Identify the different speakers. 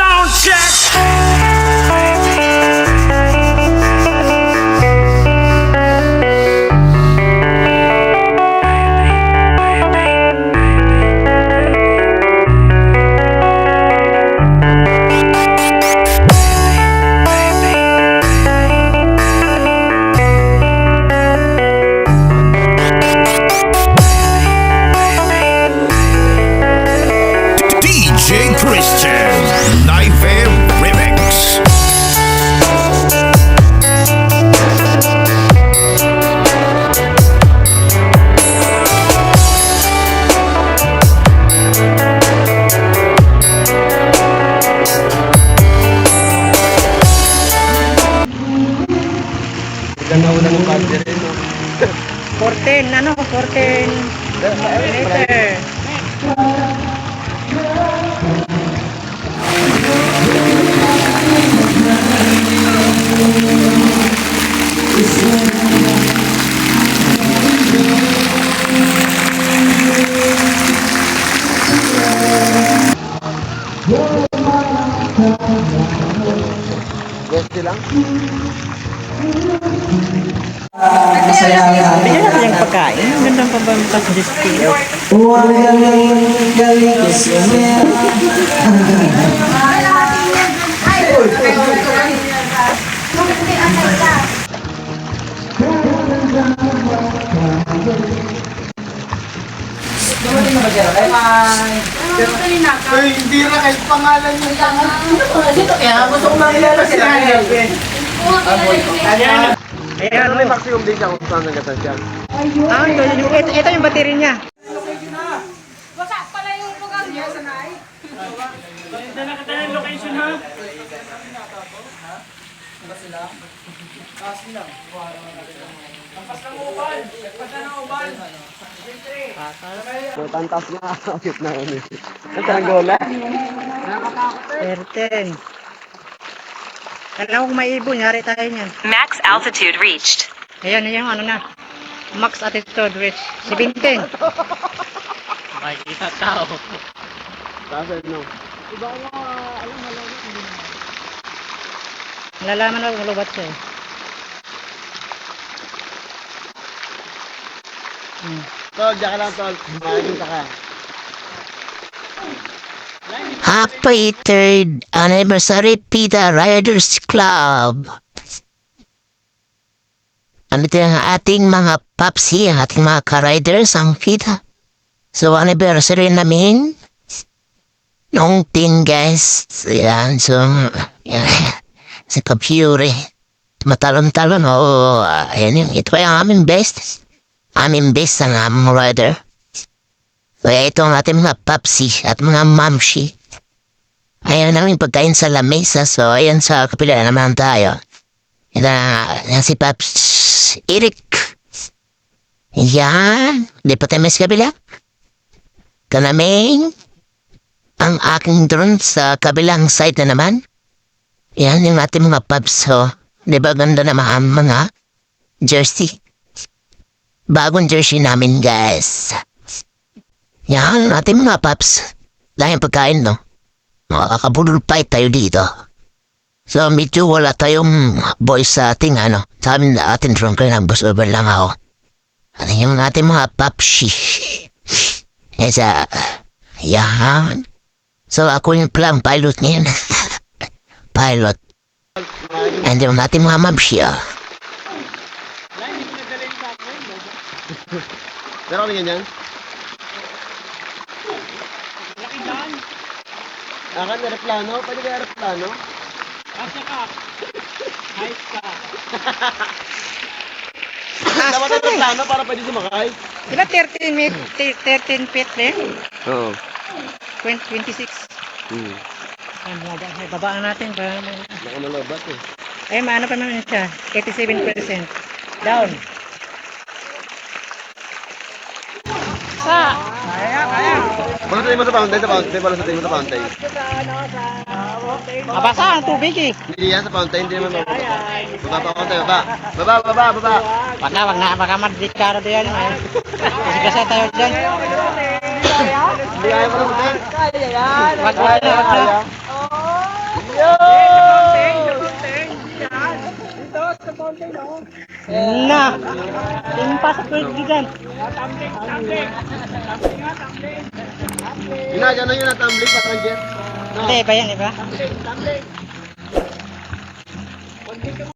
Speaker 1: Sound check.
Speaker 2: DJ Christian Live Remix.
Speaker 3: Ganda ko ng budget rin, no?
Speaker 4: 14 meter.
Speaker 3: Gusto lang?
Speaker 4: Bigyan natin yung pagkain. Ang gandang pabamtas display.
Speaker 3: Ay, hindi na kahit pangalan yung kaya gusto ko makilala sila.
Speaker 4: Ayan,
Speaker 3: May maximum din siya kung saan nagatan siya.
Speaker 4: ito yung battery niya.
Speaker 5: Baka pala yung lugar niya sa nai.
Speaker 1: Dala ka tayo ng location ha.
Speaker 3: Tantas na, cute na yun. Ang saranggola.
Speaker 4: 13. Kailangan kung may ibon, yari tayo niyan.
Speaker 6: Max altitude reached.
Speaker 4: Ayan, yung ano na. Max altitude reach. 17.
Speaker 1: Makikita tao.
Speaker 3: Kasi no.
Speaker 4: Nalalaman na kung lubat siya.
Speaker 3: Tol, diyan ka lang, tol. Makikita ka.
Speaker 7: Happy 3rd Anniversary PITA Riders Club. Andito ang ating mga papsi, ang ating mga ka-riders, ang PITA. So, anniversary namin. Noong 10 guys. Yan, so, yan. Si Papure. Matalon-talon, ayan yung, ito ay ang aming best. Aming best ang aming rider. Kaya ito ang ating mga papsi at mga mamshi. Ayan namin pagkain sa lamesa. So, ayan sa kapila naman tayo. Yan si Paps Eric. Yan. Di pa tayo mas kabila. Kanaming ang aking drone sa kabilang side na naman. Yan yung ating mga Paps. So, di ba ganda naman ang mga jersey? Bagong jersey namin, guys. Yan, ating mga Paps. Dahil pagkain, no? Makakabulol fight tayo dito. So, medyo wala tayong boys sa ating, sa amin na ating drone kayo ng bus over lang ako. Ano yung ating mga Papsi? Yan. So, ako yung plan pilot ngayon. Pilot. And yung ating mga Mamsi,
Speaker 3: Pero ano yan yan? Akan na aeroplano? Pwede ba aeroplano?
Speaker 1: Asya ka. Hype ka.
Speaker 3: Dapat aeroplano para pwede sumakay.
Speaker 4: Diba 13 feet din?
Speaker 3: Oo.
Speaker 4: 26. Ayan, babaan natin.
Speaker 3: Baka malabat eh.
Speaker 4: Ay, maano pa naman siya? 87%. Down.
Speaker 3: Pagkatay mo sa fountain, pala sa tayo mo sa fountain.
Speaker 4: Mabasa ang tubig eh.
Speaker 3: Hindi yan sa fountain, hindi naman mababa. Baba pa konti, baba. Baba.
Speaker 4: Wag na, baka madikara diyan. Kasi tayo dyan.
Speaker 3: Hindi kaya mo na,
Speaker 4: Wag na. Na! Yung pasok ko dyan.
Speaker 8: Ginagano yun na tumbling parang jet.
Speaker 4: Hindi, iba yan, iba?